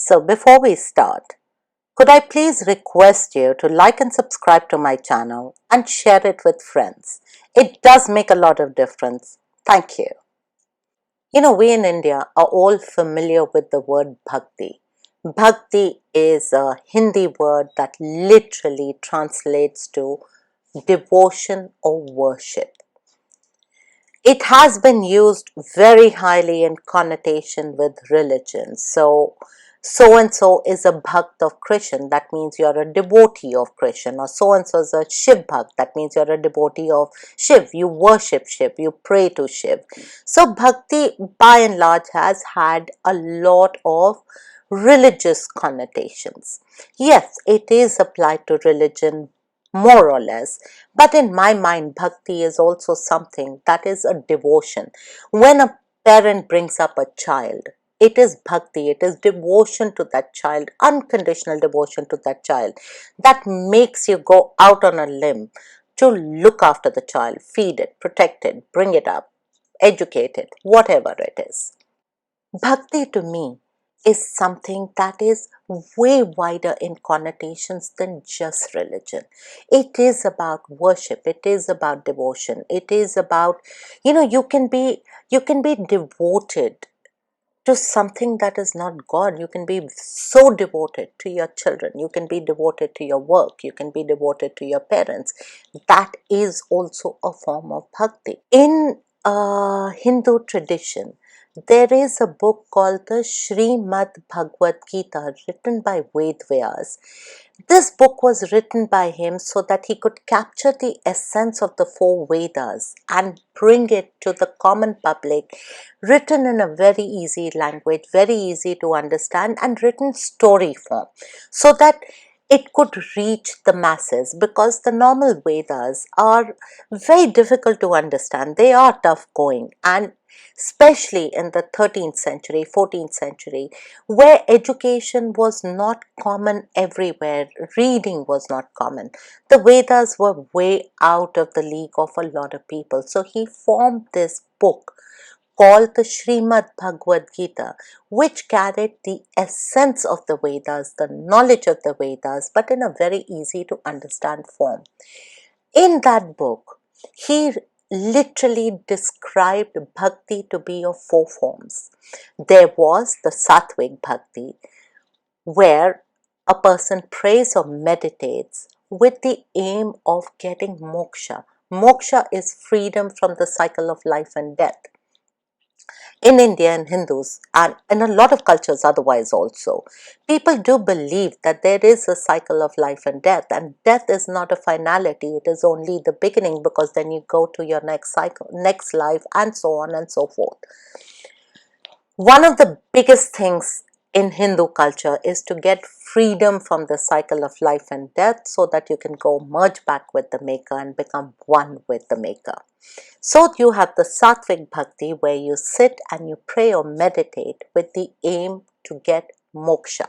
So before we start, could I please request you to like and subscribe to my channel and share it with friends? It does make a lot of difference. Thank you. We in India are all familiar with the word bhakti. Bhakti is a Hindi word that literally translates to devotion or worship. It has been used very highly in connotation with religion. So and so is a bhakt of Krishna, that means you're a devotee of Krishna, or so and so is a Shiv bhakt, that means you're a devotee of Shiv, you worship Shiv, you pray to Shiv. So bhakti by and large has had a lot of religious connotations. Yes, it is applied to religion more or less, but in my mind, bhakti is also something that is a devotion. When a parent brings up a child, it is bhakti, it is devotion to that child, unconditional devotion to that child, that makes you go out on a limb to look after the child, feed it, protect it, bring it up, educate it, whatever it is. Bhakti to me is something that is way wider in connotations than just religion. It is about worship, it is about devotion, it is about, you can be devoted to something that is not God. You can be so devoted to your children, you can be devoted to your work, you can be devoted to your parents. That is also a form of bhakti. In Hindu tradition, there is a book called the Srimad Bhagavad Gita, written by Ved Vyas. This book was written by him so that he could capture the essence of the four Vedas and bring it to the common public, written in a very easy language, very easy to understand, and written story form, so that it could reach the masses, because the normal Vedas are very difficult to understand. They are tough going, and especially in the 13th century, 14th century, where education was not common everywhere, reading was not common. The Vedas were way out of the league of a lot of people. So he formed this book called the Srimad Bhagavad Gita, which carried the essence of the Vedas, the knowledge of the Vedas, but in a very easy to understand form. In that book, he literally described bhakti to be of four forms. There was the Sattvic bhakti, where a person prays or meditates with the aim of getting moksha. Moksha is freedom from the cycle of life and death. In India and Hindus, and in a lot of cultures otherwise also, people do believe that there is a cycle of life and death is not a finality, it is only the beginning, because then you go to your next cycle, next life, and so on and so forth. One of the biggest things in Hindu culture is to get freedom from the cycle of life and death, so that you can go merge back with the Maker and become one with the Maker. So you have the Sattvic Bhakti, where you sit and you pray or meditate with the aim to get moksha.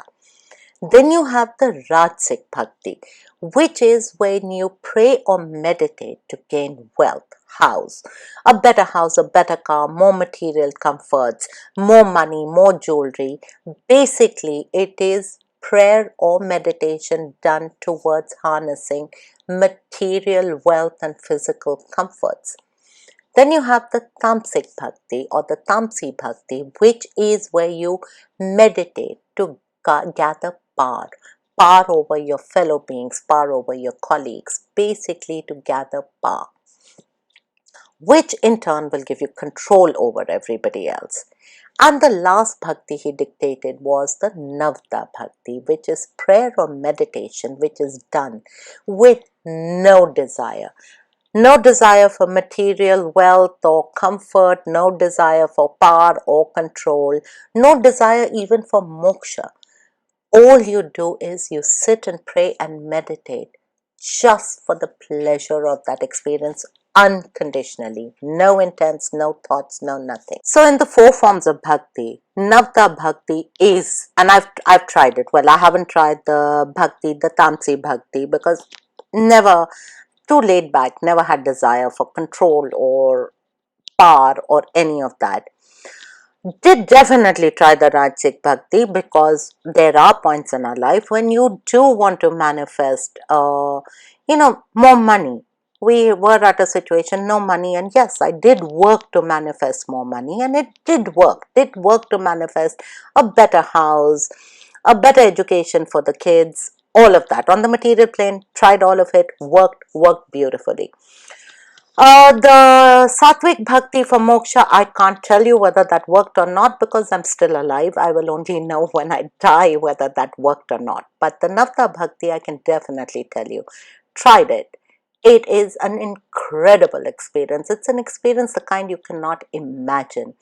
Then you have the Rajasic Bhakti, which is when you pray or meditate to gain wealth, a better house, a better car, more material comforts, more money, more jewelry. Basically, it is prayer or meditation done towards harnessing material wealth and physical comforts. Then you have the Tamasic Bhakti or the Tamsi Bhakti, which is where you meditate to gather power over your fellow beings, power over your colleagues, basically to gather power, which in turn will give you control over everybody else. And the last bhakti he dictated was the Navda Bhakti, which is prayer or meditation, which is done with no desire. No desire for material wealth or comfort, no desire for power or control, no desire even for moksha. All you do is you sit and pray and meditate just for the pleasure of that experience, unconditionally. No intents, no thoughts, no nothing. So in the four forms of bhakti, Navda Bhakti is, and I've tried it. Well, I haven't tried the bhakti, the Tamsi Bhakti, because never, too laid back, never had desire for control or power or any of that. did definitely try the Rajasic Bhakti, because there are points in our life when you do want to manifest, more money. We were at a situation, no money, and yes, I did work to manifest more money, and it did work to manifest a better house, a better education for the kids, all of that. On the material plane, tried all of it, worked beautifully. The Sattvic Bhakti for moksha, I can't tell you whether that worked or not, because I'm still alive. I will only know when I die whether that worked or not. But the Navta Bhakti, I can definitely tell you. Tried it. It is an incredible experience. It's an experience the kind you cannot imagine.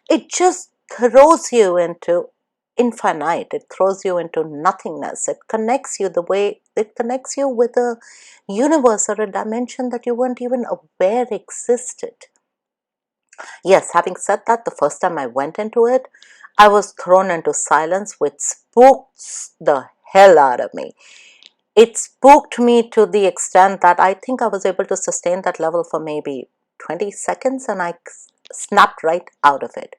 It just throws you into infinite. It throws you into nothingness. It connects you the way it connects you with a universe or a dimension that you weren't even aware existed. Yes, having said that, the first time I went into it, I was thrown into silence, which spooked the hell out of me. It spooked me to the extent that I think I was able to sustain that level for maybe 20 seconds, and I snapped right out of it.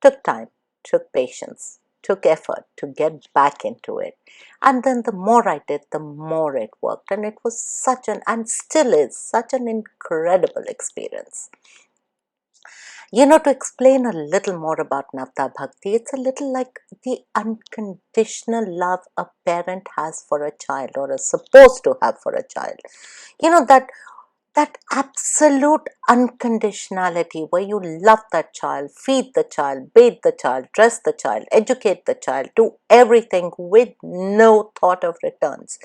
Took time, took patience, took effort to get back into it. And then the more I did, the more it worked. And it was and still is, such an incredible experience. To explain a little more about Navta Bhakti, it's a little like the unconditional love a parent has for a child, or is supposed to have for a child. That absolute unconditionality where you love that child, feed the child, bathe the child, dress the child, educate the child, do everything with no thought of returns.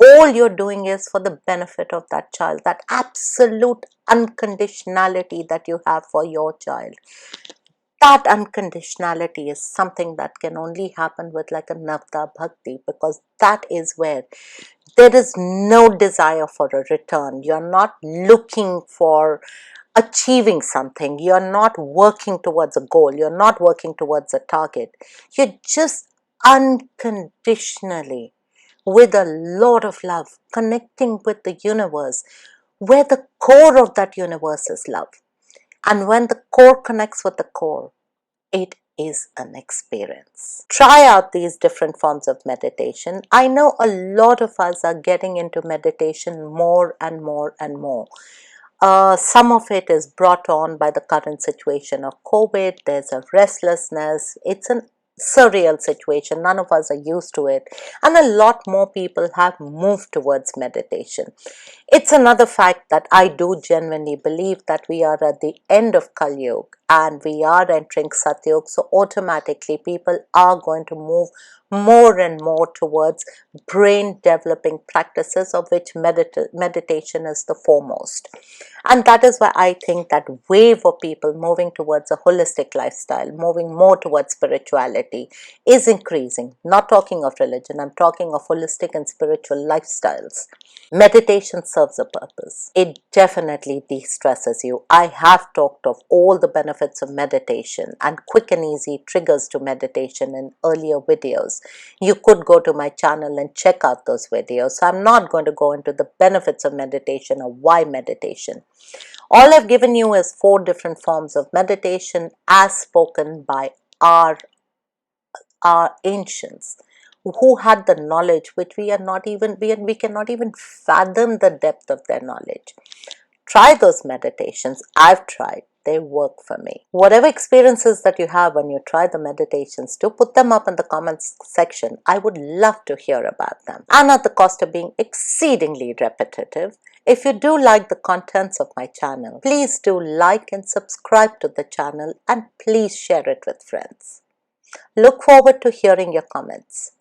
All you're doing is for the benefit of that child, that absolute unconditionality that you have for your child. That unconditionality is something that can only happen with like a Navta Bhakti, because that is where there is no desire for a return. You're not looking for achieving something. You're not working towards a goal. You're not working towards a target. You're just unconditionally, with a lot of love, connecting with the universe, where the core of that universe is love. And when the core connects with the core, it is an experience. Try out these different forms of meditation. I know a lot of us are getting into meditation more and more and more. Some of it is brought on by the current situation of COVID. There's a restlessness. It's a surreal situation. None of us are used to it. And a lot more people have moved towards meditation. It's another fact that I do genuinely believe that we are at the end of Kali Yuga and we are entering Satyug. So automatically people are going to move more and more towards brain developing practices, of which meditation is the foremost. And that is why I think that wave of people moving towards a holistic lifestyle, moving more towards spirituality, is increasing. Not talking of religion, I'm talking of holistic and spiritual lifestyles. Meditation serves a purpose. It definitely de-stresses you. I have talked of all the benefits of meditation and quick and easy triggers to meditation in earlier videos. You could go to my channel and check out those videos. So I'm not going to go into the benefits of meditation or why meditation. All I've given you is 4 different forms of meditation as spoken by our ancients, who had the knowledge which we cannot even fathom the depth of their knowledge. Try those meditations. I've tried. They work for me. Whatever experiences that you have when you try the meditations, do put them up in the comments section. I would love to hear about them. And at the cost of being exceedingly repetitive, if you do like the contents of my channel, please do like and subscribe to the channel, and please share it with friends. Look forward to hearing your comments.